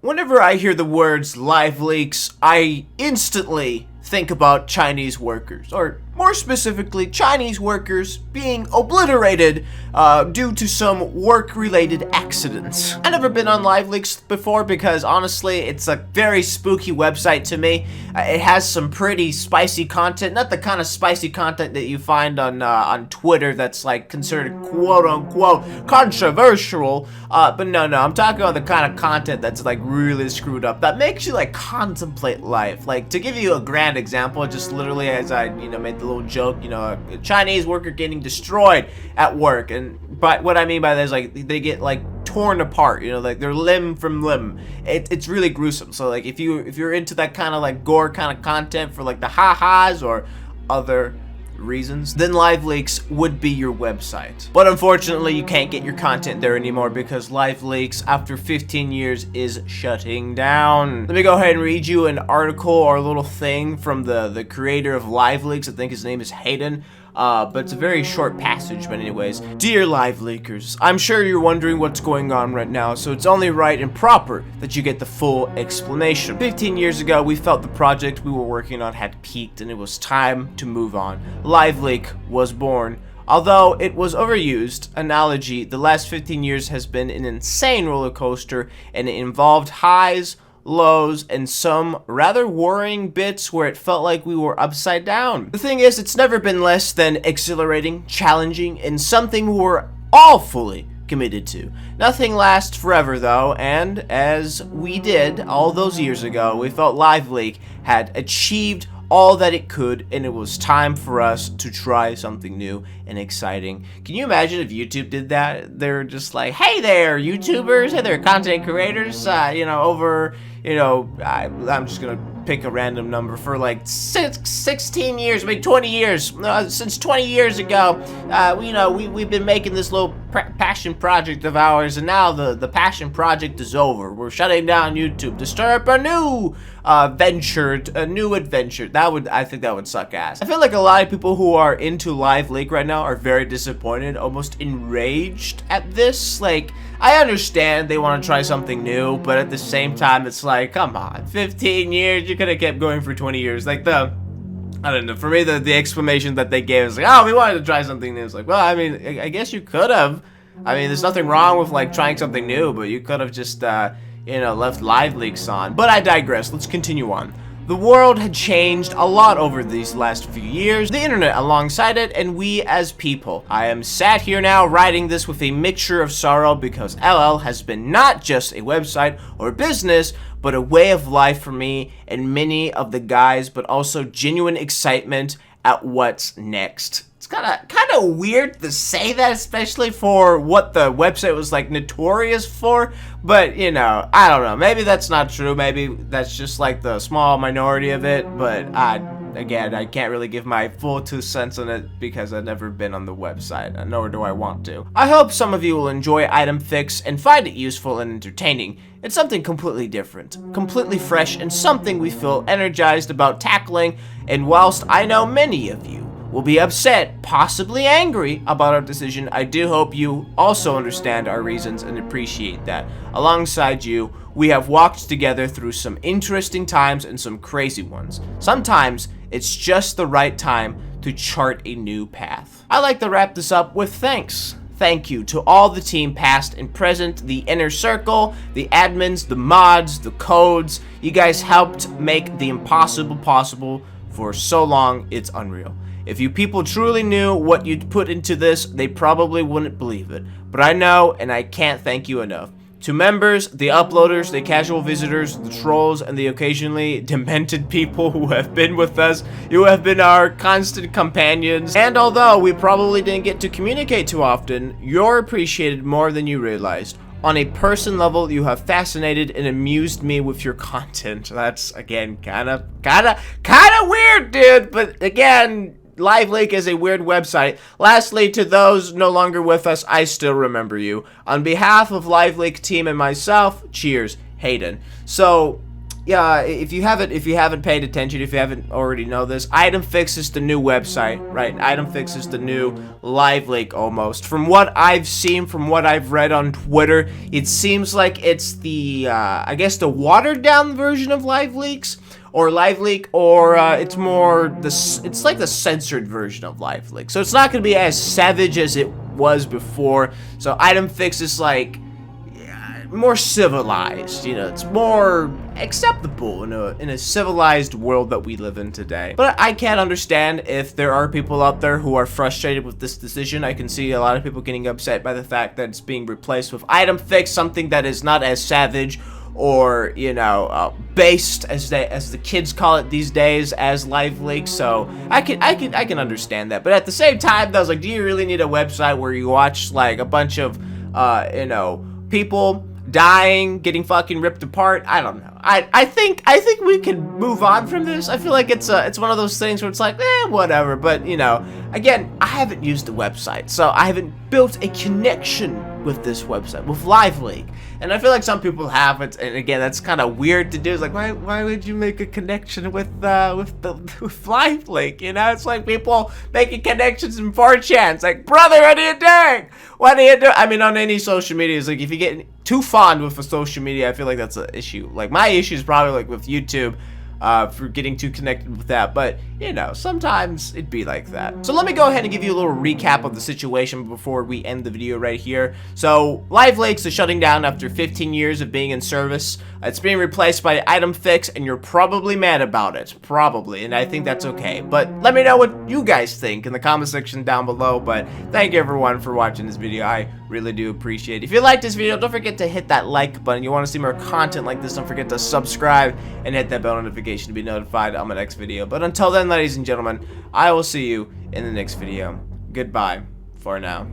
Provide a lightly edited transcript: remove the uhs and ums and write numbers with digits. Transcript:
Whenever I hear the words live leaks, I instantly think about Chinese workers, or more specifically, Chinese workers being obliterated due to some work-related accidents. I've never been on LiveLeaks before because honestly, it's a very spooky website to me. It has some pretty spicy content, not the kind of spicy content that you find on Twitter that's like considered quote-unquote controversial. But no, I'm talking about the kind of content that's like really screwed up, that makes you like contemplate life. Like, to give you a grand example, just literally as I made the little joke, a Chinese worker getting destroyed at work, but what I mean by that is like they get like torn apart, like they're limb from limb. It's really gruesome. So like if you're into that kind of like gore kind of content for like the ha-has or other reasons, then LiveLeaks would be your website. But unfortunately, you can't get your content there anymore because LiveLeaks, after 15 years, is shutting down. Let me go ahead and read you an article or a little thing from the creator of LiveLeaks. I think his name is Hayden. But it's a very short passage, but anyways. Dear LiveLeakers, I'm sure you're wondering what's going on right now, so it's only right and proper that you get the full explanation. 15 years ago, we felt the project we were working on had peaked and it was time to move on. LiveLeak was born. Although it was overused analogy, the last 15 years has been an insane roller coaster, and it involved highs, lows, and some rather worrying bits where it felt like we were upside down. The thing is, it's never been less than exhilarating, challenging, and something we were all fully committed to. Nothing lasts forever though, and as we did all those years ago, we felt LiveLeak had achieved all that it could, and it was time for us to try something new and exciting. Can you imagine if YouTube did that? They're just like, hey there, YouTubers, hey there, content creators, I'm just gonna pick a random number for like 16 years, maybe 20 years. Since 20 years ago, we've been making this little passion project of ours, and now the passion project is over. We're shutting down YouTube to start up a new new adventure. I think that would suck ass. I feel like a lot of people who are into LiveLeak right now are very disappointed, almost enraged at this. Like, I understand they want to try something new, but at the same time, it's like, come on, 15 years, you could have kept going for 20 years. Like, I don't know, for me, the explanation that they gave is like, oh, we wanted to try something new. It's like, well, I mean, I guess you could have. I mean, there's nothing wrong with, like, trying something new, but you could have just, left LiveLeaks on. But I digress. Let's continue on. The world had changed a lot over these last few years, the internet alongside it, and we as people. I am sat here now writing this with a mixture of sorrow because LL has been not just a website or business, but a way of life for me and many of the guys, but also genuine excitement at what's next. It's kind of weird to say that, especially for what the website was like notorious for, but I don't know, maybe that's not true, maybe that's just like the small minority of it, but again, I can't really give my full 2 cents on it because I've never been on the website, nor do I want to. I hope some of you will enjoy Item Fix and find it useful and entertaining. It's something completely different, completely fresh, and something we feel energized about tackling, and whilst I know many of you will be upset, possibly angry about our decision, I do hope you also understand our reasons and appreciate that. Alongside you, we have walked together through some interesting times and some crazy ones. Sometimes it's just the right time to chart a new path. I like to wrap this up with thanks. Thank you to all the team past and present, the inner circle, the admins, the mods, the codes. You guys helped make the impossible possible for so long, it's unreal. If you people truly knew what you'd put into this, they probably wouldn't believe it. But I know, and I can't thank you enough. To members, the uploaders, the casual visitors, the trolls, and the occasionally demented people who have been with us, you have been our constant companions. And although we probably didn't get to communicate too often, you're appreciated more than you realized. On a person level, you have fascinated and amused me with your content. That's, again, kind of weird, dude. But again, LiveLeak is a weird website. Lastly, to those no longer with us, I still remember you. On behalf of LiveLeak team and myself, cheers, Hayden. So, yeah, if you haven't paid attention, if you haven't already know this, Item Fix is the new website, right? Item Fix is the new LiveLeak almost. From what I've seen, from what I've read on Twitter, it seems like it's the, I guess the watered down version of LiveLeaks, or LiveLeak, or it's more it's like the censored version of LiveLeak. So it's not gonna be as savage as it was before. So Item Fix is like more civilized, you know, it's more acceptable in a civilized world that we live in today. But I can't understand if there are people out there who are frustrated with this decision. I can see a lot of people getting upset by the fact that it's being replaced with Item Fix, something that is not as savage or, you know, based as the kids call it these days as LiveLeak. So I can understand that. But at the same time, I was like, do you really need a website where you watch like a bunch of you know, people dying, getting fucking ripped apart? I don't know. I think we can move on from this. I feel like it's one of those things where it's like, whatever. But you know, again, I haven't used the website, so I haven't built a connection with this website, with LiveLeak. And I feel like some people have it, and again, that's kind of weird to do. It's like, why would you make a connection with LiveLeak? You know, it's like people making connections in 4chan. It's like, brother, what are you doing? What are you doing? I mean, on any social media, it's like if you get too fond with a social media, I feel like that's an issue. Like my issue is probably like with YouTube. For getting too connected with that, but you know, sometimes it'd be like that. So let me go ahead and give you a little recap of the situation before we end the video right here. So LiveLeak is shutting down after 15 years of being in service. It's being replaced by Item Fix, and you're probably mad about it, probably, and I think that's okay. But let me know what you guys think in the comment section down below. But thank you everyone for watching this video. I really do appreciate it. If you like this video, don't forget to hit that like button. You want to see more content like this, don't forget to subscribe and hit that bell notification to be notified on my next video. But until then, ladies and gentlemen, I will see you in the next video. Goodbye for now.